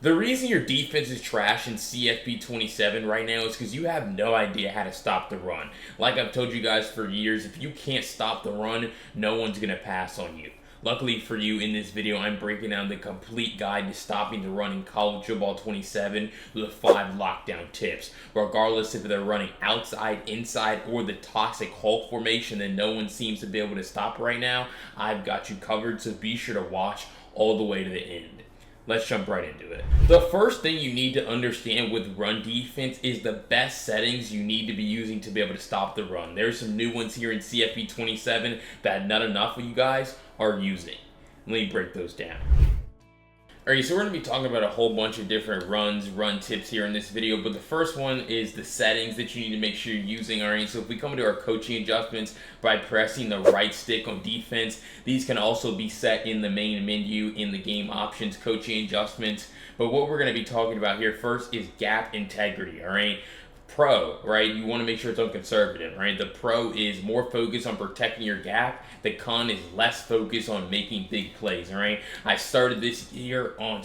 The reason your defense is trash in CFP 27 right now is because you have no idea how to stop the run. Like I've told you guys for years, if you can't stop the run, no one's going to pass on you. Luckily for you, in this video, I'm breaking down the complete guide to stopping the run in College Football 27 with 5 lockdown tips. Regardless if they're running outside, inside, or the toxic Hulk formation that no one seems to be able to stop right now, I've got you covered, so be sure to watch all the way to the end. Let's jump right into it. The first thing you need to understand with run defense is the best settings you need to be using to be able to stop the run. There's some new ones here in CFP 27 that not enough of you guys are using. Let me break those down. Alright, so we're going to be talking about a whole bunch of different run tips here in this video, but the first one is the settings that you need to make sure you're using. Alright, so if we come into our coaching adjustments by pressing the right stick on defense, these can also be set in the main menu in the game options coaching adjustments. But what we're going to be talking about here first is gap integrity. Alright, Pro, right? You want to make sure it's on conservative, right? The Pro is more focused on protecting your gap. The Con is less focused on making big plays, all right? I started this year on,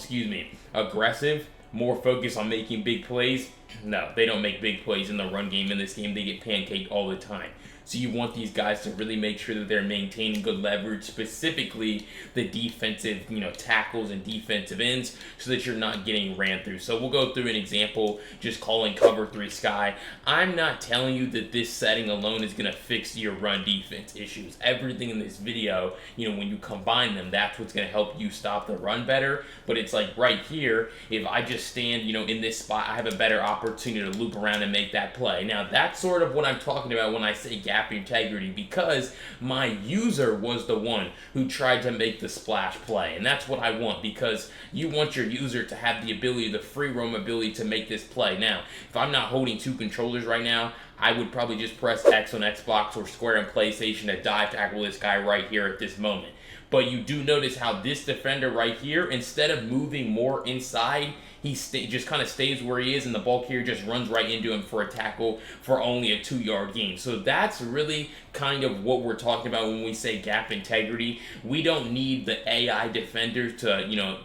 aggressive, more focused on making big plays. No, they don't make big plays in the run game. In this game, they get pancaked all the time. So you want these guys to really make sure that they're maintaining good leverage, specifically the defensive, tackles and defensive ends, so that you're not getting ran through. So we'll go through an example, just calling cover 3 sky. I'm not telling you that this setting alone is going to fix your run defense issues. Everything in this video, when you combine them, that's what's going to help you stop the run better. But it's like right here, if I just stand, in this spot, I have a better opportunity to loop around and make that play. Now, that's sort of what I'm talking about when I say gap integrity, because my user was the one who tried to make the splash play, and that's what I want, because you want your user to have the ability, the free roam ability to make this play. Now, if I'm not holding 2 controllers right now, I would probably just press X on Xbox or square on PlayStation to dive tackle this guy right here at this moment. But you do notice how this defender right here, instead of moving more inside, he just kind of stays where he is, and the ball carrier just runs right into him for a tackle for only a 2-yard gain. So that's really kind of what we're talking about when we say gap integrity. We don't need the AI defender to,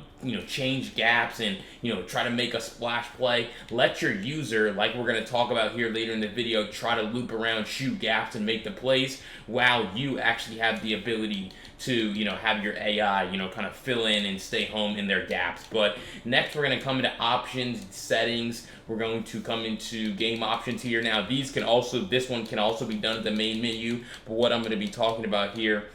change gaps and, try to make a splash play. Let your user, like we're going to talk about here later in the video, try to loop around, shoot gaps, and make the plays, while you actually have the ability to, have your AI, kind of fill in and stay home in their gaps. But next, we're going to come into options, settings. We're going to come into game options here. Now, this one can also be done at the main menu, but what I'm going to be talking about here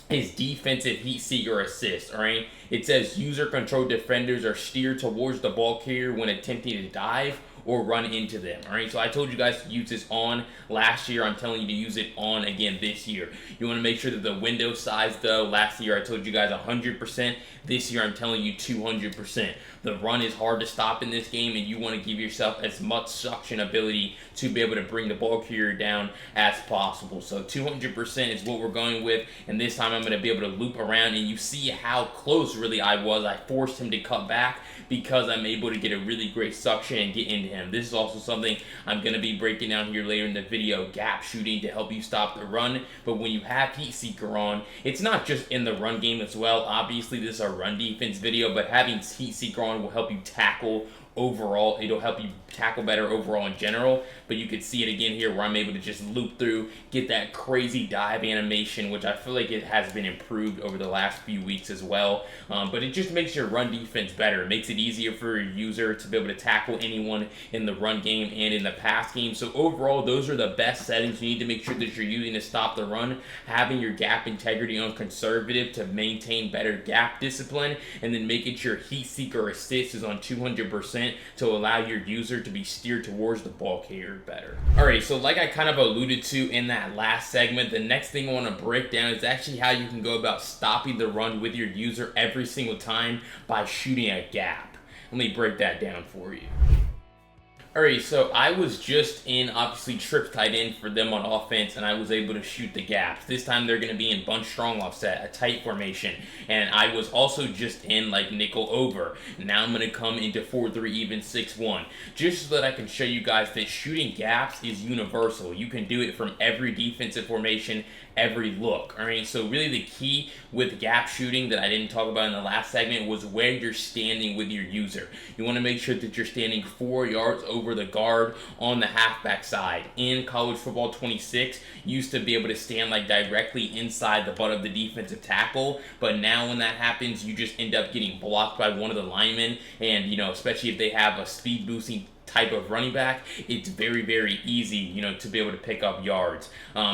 is defensive heat seeker assist. All right, it says user controlled defenders are steered towards the ball carrier when attempting to dive or run into them. All right, so I told you guys to use this on last year. I'm telling you to use it on again this year. You want to make sure that the window size, though, last year I told you guys 100%. This year I'm telling you 200%. The run is hard to stop in this game, and you want to give yourself as much suction ability to be able to bring the ball carrier down as possible. So 200% is what we're going with, and this time I'm going to be able to loop around, and you see how close really I was. I forced him to cut back because I'm able to get a really great suction and get into him. This is also something I'm going to be breaking down here later in the video, gap shooting to help you stop the run. But when you have Heat Seeker on, it's not just in the run game as well. Obviously, this is a run defense video, but having Heat Seeker on will help you tackle overall. It'll help you tackle better overall in general, but you could see it again here where I'm able to just loop through, get that crazy dive animation, which I feel like it has been improved over the last few weeks as well. But it just makes your run defense better. It makes it easier for your user to be able to tackle anyone in the run game and in the pass game. So overall, those are the best settings you need to make sure that you're using to stop the run. Having your gap integrity on conservative to maintain better gap discipline, and then making sure Heat Seeker assist is on 200% to allow your user to be steered towards the ball carrier better. Alright, so like I kind of alluded to in that last segment, the next thing I want to break down is actually how you can go about stopping the run with your user every single time by shooting a gap. Let me break that down for you. Alright, so I was just in, obviously, trips tight end for them on offense, and I was able to shoot the gaps. This time they're going to be in bunch strong offset, a tight formation, and I was also just in, nickel over. Now I'm going to come into 4-3 even 6-1, just so that I can show you guys that shooting gaps is universal. You can do it from every defensive formation, every look. All right, so really the key with gap shooting that I didn't talk about in the last segment was where you're standing with your user. You want to make sure that you're standing 4 yards over the guard on the halfback side. In college football 26, you used to be able to stand like directly inside the butt of the defensive tackle, but now when that happens, you just end up getting blocked by one of the linemen, and especially if they have a speed boosting type of running back, it's very, very easy, to be able to pick up yards.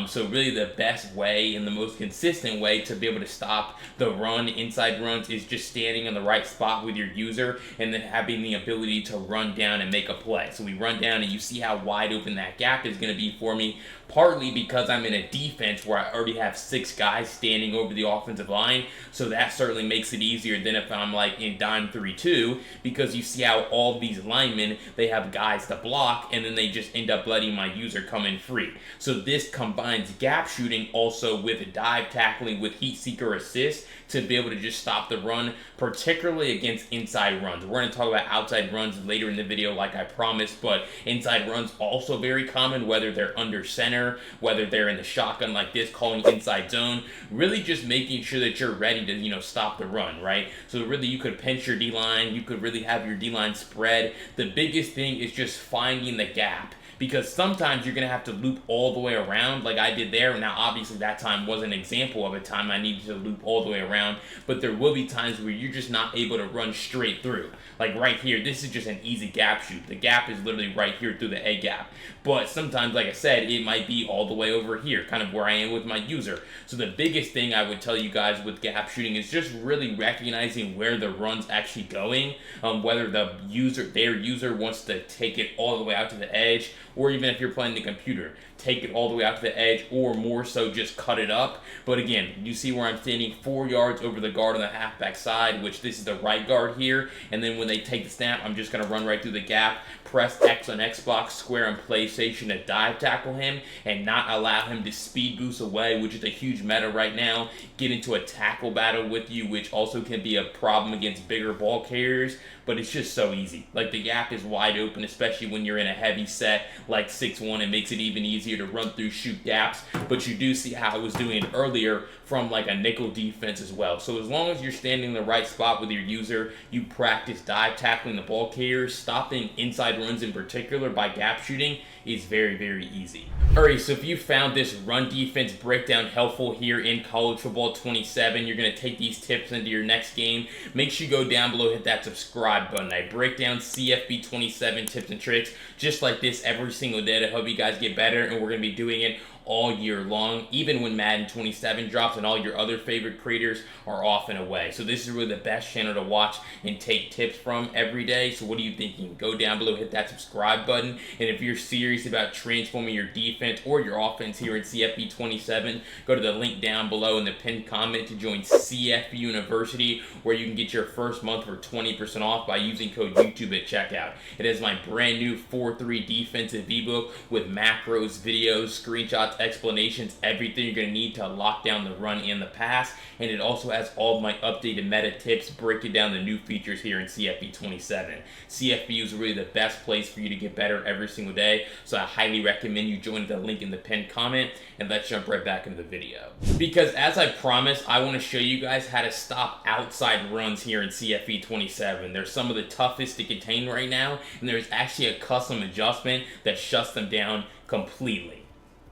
So really the best way and the most consistent way to be able to stop the run, inside runs, is just standing in the right spot with your user and then having the ability to run down and make a play. So we run down and you see how wide open that gap is going to be for me, partly because I'm in a defense where I already have 6 guys standing over the offensive line, so that certainly makes it easier than if I'm like in dime 3-2, because you see how all these linemen, they have guys to block, and then they just end up letting my user come in free. So this combines gap shooting also with dive tackling with heat seeker assist to be able to just stop the run, particularly against inside runs. We're going to talk about outside runs later in the video like I promised, but inside runs also very common, whether they're under center, whether they're in the shotgun like this, calling inside zone, really just making sure that you're ready to, stop the run, right? So really you could pinch your D-line, you could really have your D-line spread. The biggest thing is just finding the gap, because sometimes you're going to have to loop all the way around like I did there. Now, obviously, that time was an example of a time I needed to loop all the way around, but there will be times where you're just not able to run straight through. Like right here, this is just an easy gap shoot. The gap is literally right here through the A gap. But sometimes, like I said, it might be all the way over here, kind of where I am with my user. So the biggest thing I would tell you guys with gap shooting is just really recognizing where the run's actually going, whether their user wants to take it all the way out to the edge, or even if you're playing the computer, take it all the way out to the edge, or more so just cut it up. But again, you see where I'm standing 4 yards over the guard on the halfback side, which this is the right guard here, and then when they take the snap, I'm just going to run right through the gap, press X on Xbox, square and play station to dive tackle him, and not allow him to speed boost away, which is a huge meta right now, get into a tackle battle with you, which also can be a problem against bigger ball carriers, but it's just so easy. Like, the gap is wide open, especially when you're in a heavy set like 6-1. It makes it even easier to run through shoot gaps, but you do see how I was doing it earlier from like a nickel defense as well. So as long as you're standing in the right spot with your user, you practice dive tackling the ball carriers, stopping inside runs in particular by gap shooting is very, very easy. Alright, so if you found this run defense breakdown helpful here in college football 27, you're going to take these tips into your next game. Make sure you go down below, hit that subscribe button. I break down CFB 27 tips and tricks just like this every single day to help you guys get better, and we're going to be doing it all year long, even when Madden 27 drops and all your other favorite creators are off and away. So this is really the best channel to watch and take tips from every day. So what are you thinking? Go down below, hit that subscribe button, and if you're serious about transforming your defense or your offense here in CFB 27, go to the link down below in the pinned comment to join CFB University, where you can get your first month for 20% off by using code YouTube at checkout. It has my brand new 4-3 defensive ebook with macros, videos, screenshots, explanations, everything you're going to need to lock down the run and the pass, and it also has all of my updated meta tips breaking down the new features here in CFB 27. CFB is really the best place for you to get better every single day, so I highly recommend you join the link in the pinned comment, and let's jump right back into the video. Because as I promised, I want to show you guys how to stop outside runs here in CFB 27. They're some of the toughest to contain right now, and there's actually a custom adjustment that shuts them down completely.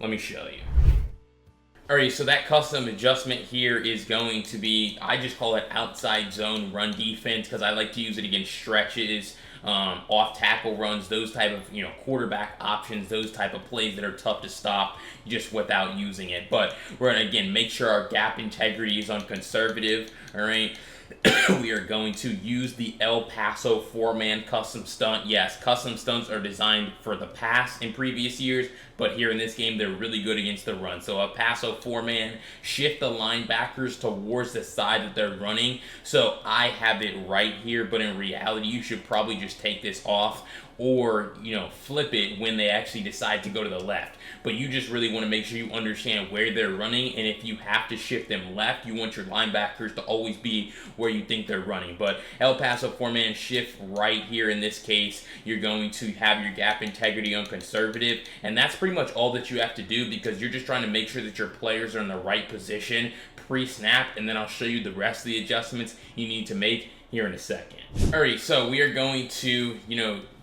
Let me show you. Alright, so that custom adjustment here is going to be, I just call it outside zone run defense, because I like to use it against stretches, off tackle runs, those type of quarterback options, those type of plays that are tough to stop just without using it. But we're gonna again make sure our gap integrity is on conservative. Alright. We are going to use the El Paso 4-man custom stunt. Yes, custom stunts are designed for the pass in previous years, but here in this game, they're really good against the run. So El Paso 4-man, shift the linebackers towards the side that they're running. So I have it right here, but in reality, you should probably just take this off. or, flip it when they actually decide to go to the left. But you just really want to make sure you understand where they're running, and if you have to shift them left, you want your linebackers to always be where you think they're running. But El Paso 4-man shift right here in this case, you're going to have your gap integrity on conservative, and that's pretty much all that you have to do, because you're just trying to make sure that your players are in the right position pre-snap, and then I'll show you the rest of the adjustments you need to make here in a second. Alright, so we are going to,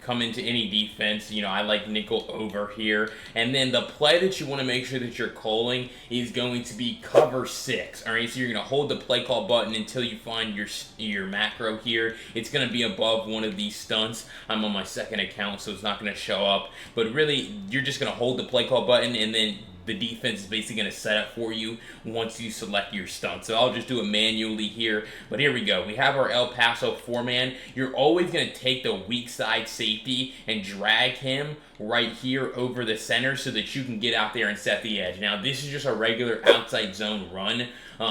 come into any defense. I like nickel over here. And then the play that you want to make sure that you're calling is going to be cover 6. Alright, so you're going to hold the play call button until you find your macro here. It's going to be above one of these stunts. I'm on my second account, so it's not going to show up. But really, you're just going to hold the play call button, and then the defense is basically going to set up for you once you select your stunt. So I'll just do it manually here. But here we go. We have our El Paso 4-man. You're always going to take the weak side safety and drag him right here over the center so that you can get out there and set the edge. Now, this is just a regular outside zone run.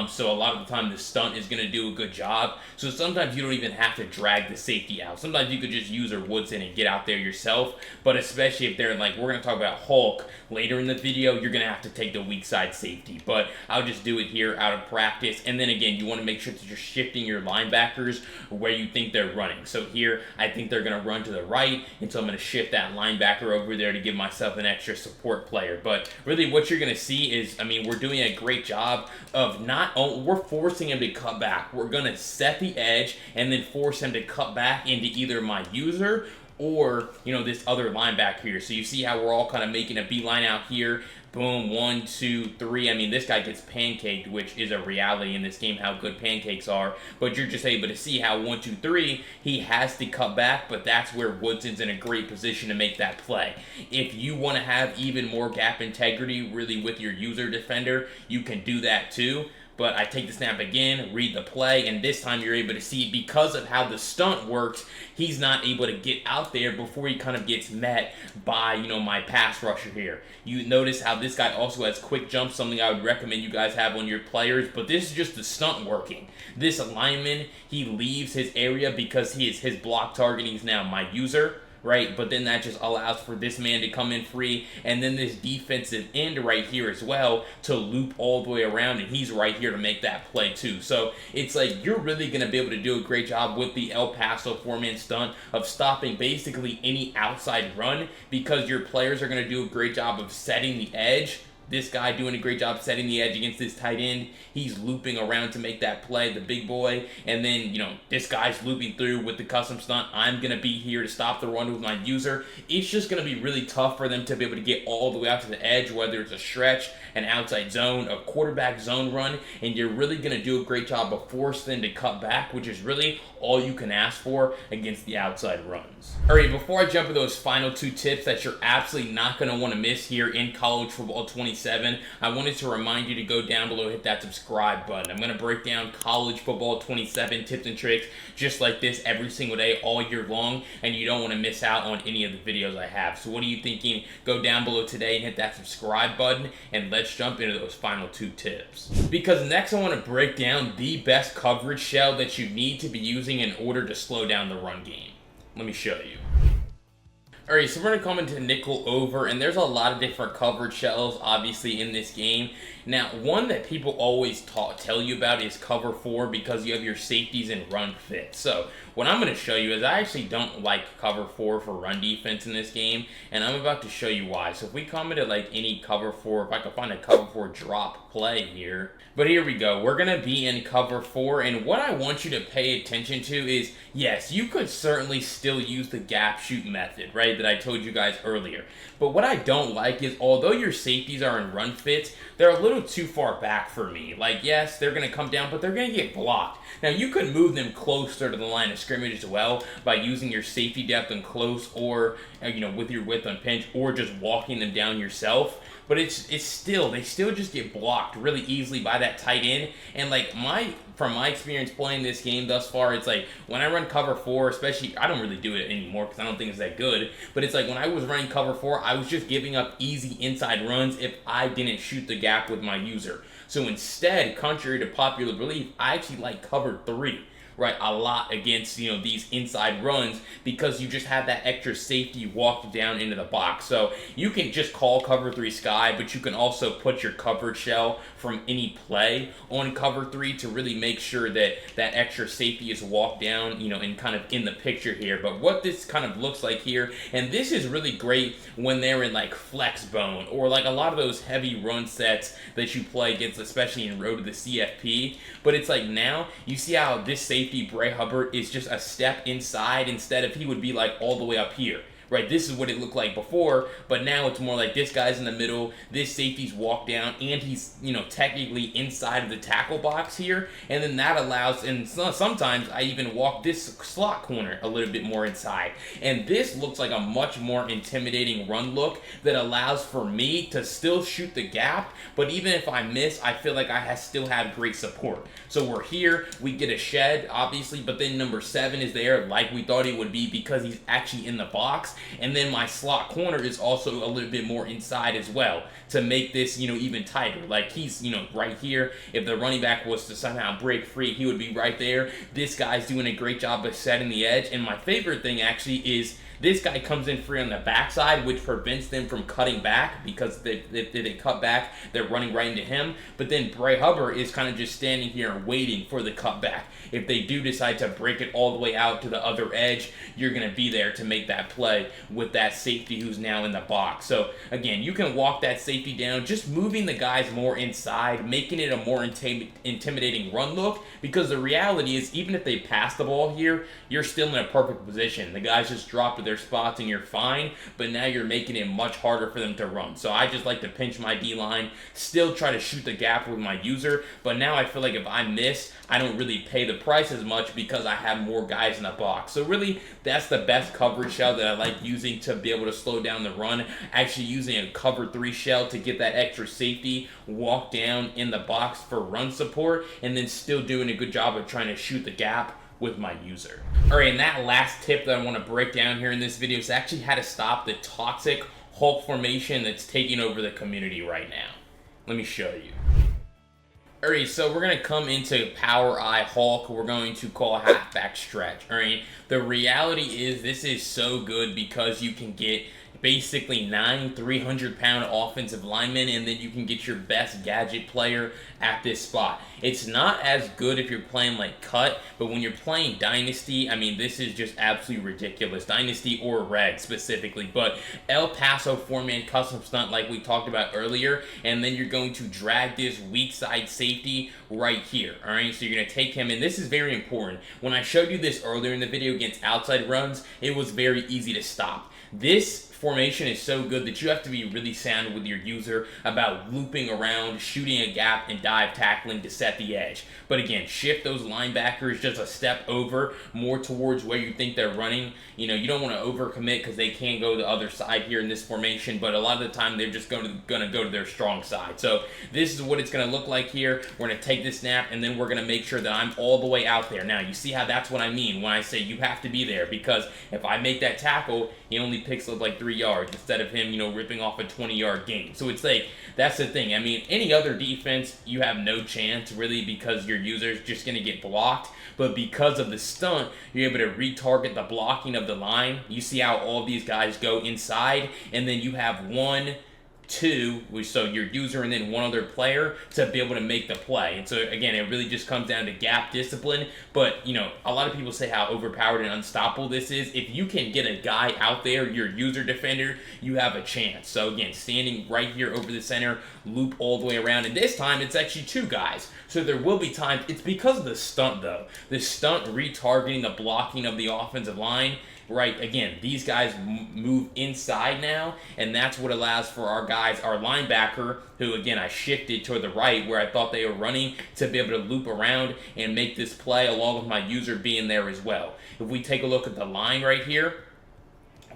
So a lot of the time the stunt is going to do a good job. So sometimes you don't even have to drag the safety out. Sometimes you could just use a Woodson and get out there yourself. But especially if they're like, we're going to talk about Hulk later in the video, you're going to have to take the weak side safety. But I'll just do it here out of practice. And then again, you want to make sure that you're shifting your linebackers where you think they're running. So here, I think they're going to run to the right. And so I'm going to shift that linebacker over there to give myself an extra support player. But really what you're going to see is, we're doing a great job of we're forcing him to cut back. We're going to set the edge and then force him to cut back into either my user or, this other linebacker here. So you see how we're all kind of making a beeline out here. Boom, 1, 2, 3. This guy gets pancaked, which is a reality in this game, how good pancakes are. But you're just able to see how 1, 2, 3, he has to cut back, but that's where Woodson's in a great position to make that play. If you want to have even more gap integrity, really with your user defender, you can do that too. But I take the snap again, read the play, and this time you're able to see, because of how the stunt works, he's not able to get out there before he kind of gets met by, my pass rusher here. You notice how this guy also has quick jumps, something I would recommend you guys have on your players, but this is just the stunt working. This lineman, he leaves his area because his block targeting is now my user. Right, but then that just allows for this man to come in free, and then this defensive end right here as well to loop all the way around, and he's right here to make that play too. So it's like you're really going to be able to do a great job with the El Paso 4-man stunt of stopping basically any outside run, because your players are going to do a great job of setting the edge. This guy doing a great job setting the edge against this tight end. He's looping around to make that play, the big boy. And then, this guy's looping through with the custom stunt. I'm going to be here to stop the run with my user. It's just going to be really tough for them to be able to get all the way out to the edge, whether it's a stretch, an outside zone, a quarterback zone run. And you're really going to do a great job of forcing them to cut back, which is really all you can ask for against the outside runs. Alright, before I jump into those final 2 tips that you're absolutely not going to want to miss here in College Football 27, I wanted to remind you to go down below, hit that subscribe button. I'm going to break down College Football 27 tips and tricks just like this every single day, all year long, and you don't want to miss out on any of the videos I have. So what are you thinking? Go down below today and hit that subscribe button, and let's jump into those final 2 tips. Because next I want to break down the best coverage shell that you need to be using in order to slow down the run game. Let me show you. Alright, so we're going to come into nickel over, and there's a lot of different coverage shells, obviously, in this game. Now, one that people always tell you about is cover 4, because you have your safeties and run fit. So, what I'm going to show you is I actually don't like cover 4 for run defense in this game, and I'm about to show you why. So, if we come into, any cover 4, if I can find a cover 4 drop play here. But here we go. We're going to be in cover 4, and what I want you to pay attention to is, yes, you could certainly still use the gap shoot method, right, that I told you guys earlier. But what I don't like is, although your safeties are in run fits, they're a little too far back for me. Yes, they're going to come down, but they're going to get blocked. Now, you could move them closer to the line of scrimmage as well by using your safety depth and close, or, with your width on pinch, or just walking them down yourself. But they still just get blocked really easily by that tight end. And from my experience playing this game thus far, it's when I run cover 4, especially, I don't really do it anymore because I don't think it's that good. But it's when I was running cover 4, I was just giving up easy inside runs if I didn't shoot the gap with my user. So instead, contrary to popular belief, I actually like cover 3. Right, a lot against, these inside runs, because you just have that extra safety walked down into the box. So you can just call cover 3 sky, but you can also put your covered shell from any play on cover 3 to really make sure that that extra safety is walked down, you know, and kind of in the picture here. But what this kind of looks like here, and this is really great when they're in like flex bone or like a lot of those heavy run sets that you play against, especially in Road to the CFP. But it's like now you see how this safety Bray Hubbard is just a step inside instead of he would be like all the way up here. Right, this is what it looked like before, but now it's more like this guy's in the middle, this safety's walked down, and he's, you know, technically inside of the tackle box here, and then that allows, and sometimes I even walk this slot corner a little bit more inside, and this looks like a much more intimidating run look that allows for me to still shoot the gap, but even if I miss, I feel like I still have great support. So we're here, we get a shed, obviously, but then number 7 is there like we thought he would be because he's actually in the box. And then my slot corner is also a little bit more inside as well to make this, you know, even tighter. Like he's, you know, right here. If the running back was to somehow break free, he would be right there. This guy's doing a great job of setting the edge. And my favorite thing actually is this guy comes in free on the backside, which prevents them from cutting back because if they cut back, they're running right into him. But then Bray Hubbard is kind of just standing here and waiting for the cutback. If they do decide to break it all the way out to the other edge, you're going to be there to make that play with that safety who's now in the box. So again, you can walk that safety down, just moving the guys more inside, making it a more intimidating run look, because the reality is even if they pass the ball here, you're still in a perfect position. The guys just drop to their spots and you're fine, but now you're making it much harder for them to run. So I just like to pinch my D-line, still try to shoot the gap with my user, but now I feel like if I miss, I don't really pay the price as much because I have more guys in the box. So really, that's the best coverage shell that I like using to be able to slow down the run. Actually using a cover 3 shell to get that extra safety, walk down in the box for run support, and then still doing a good job of trying to shoot the gap with my user. Alright, and that last tip that I want to break down here in this video is actually how to stop the toxic Hulk formation that's taking over the community right now. Let me show you. Alright, so we're going to come into Power Eye Hulk. We're going to call halfback stretch. Alright, the reality is this is so good because you can get basically 9 300-pound offensive linemen, and then you can get your best gadget player at this spot. It's not as good if you're playing like cut, but when you're playing Dynasty, I mean, this is just absolutely ridiculous. Dynasty or Reg specifically, but El Paso 4-man custom stunt like we talked about earlier, and then you're going to drag this weak side safety right here. Alright, so you're going to take him, and this is very important. When I showed you this earlier in the video against outside runs, it was very easy to stop. This formation is so good that you have to be really sound with your user about looping around, shooting a gap, and dive tackling to set the edge. But again, shift those linebackers just a step over, more towards where you think they're running. You know, you don't want to overcommit because they can go the other side here in this formation, but a lot of the time they're just going to go to their strong side. So this is what it's going to look like here. We're going to take this snap, and then we're going to make sure that I'm all the way out there. Now, you see how that's what I mean when I say you have to be there, because if I make that tackle, he only picks up like 3 yards instead of him, you know, ripping off a 20-yard gain. So it's like, that's the thing. I mean, any other defense, you have no chance really because your user's just going to get blocked. But because of the stunt, you're able to retarget the blocking of the line. You see how all these guys go inside, and then you have 1, 2, so your user and then one other player to be able to make the play. And so again, it really just comes down to gap discipline. But you know, a lot of people say how overpowered and unstoppable this is. If you can get a guy out there, your user defender, you have a chance. So again, standing right here over the center, loop all the way around, and this time it's actually 2 guys. So there will be times, it's because of the stunt though. The stunt retargeting the blocking of the offensive line. Right, again, these guys move inside now, and that's what allows for our guys, our linebacker, who again I shifted to the right where I thought they were running, to be able to loop around and make this play along with my user being there as well. If we take a look at the line right here,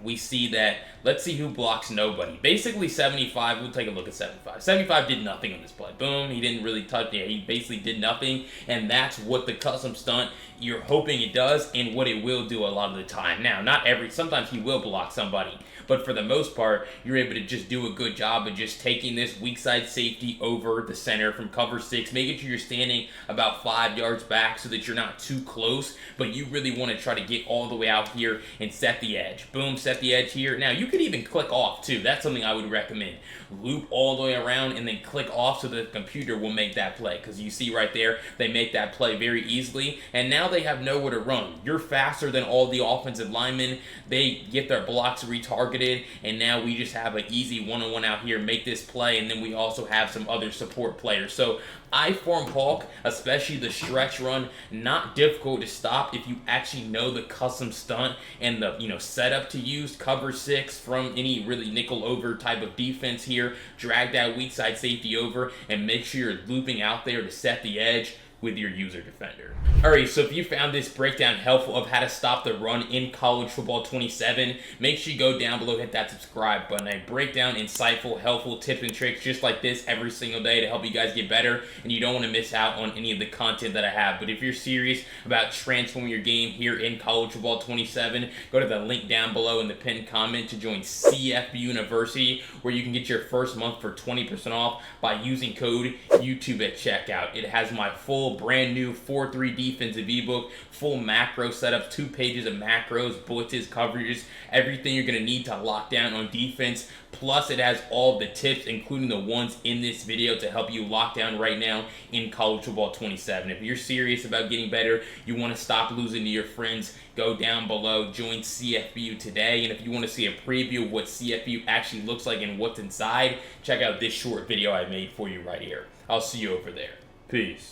we see that, let's see who blocks nobody. Basically 75, we'll take a look at 75. 75 did nothing on this play. Boom, he didn't really touch, yeah, he basically did nothing, and that's what the custom stunt, you're hoping it does, and what it will do a lot of the time. Now, sometimes he will block somebody, but for the most part, you're able to just do a good job of just taking this weak side safety over the center from cover 6, making sure you're standing about 5 yards back so that you're not too close, but you really want to try to get all the way out here and set the edge. Boom, set the edge here. Now, you could even click off too. That's something I would recommend. Loop all the way around and then click off so the computer will make that play, because you see right there, they make that play very easily, and now they have nowhere to run. You're faster than all the offensive linemen. They get their blocks retargeted, and now we just have an easy one-on-one out here, make this play, and then we also have some other support players. So I form Hulk, especially the stretch run, not difficult to stop if you actually know the custom stunt and the setup to use. Cover 6 from any really nickel over type of defense here. Drag that weak side safety over and make sure you're looping out there to set the edge with your user defender. Alright, so if you found this breakdown helpful of how to stop the run in College Football 27, make sure you go down below, hit that subscribe button. I break down insightful, helpful tips and tricks just like this every single day to help you guys get better, and you don't want to miss out on any of the content that I have. But if you're serious about transforming your game here in College Football 27, go to the link down below in the pinned comment to join CFB University, where you can get your first month for 20% off by using code YouTube at checkout. It has my full brand new 4-3 defensive ebook, full macro setup, 2 pages of macros, blitzes, coverages, everything you're going to need to lock down on defense. Plus, it has all the tips, including the ones in this video, to help you lock down right now in College Football 27. If you're serious about getting better, you want to stop losing to your friends, go down below, join CFBU today. And if you want to see a preview of what CFBU actually looks like and what's inside, check out this short video I made for you right here. I'll see you over there. Peace.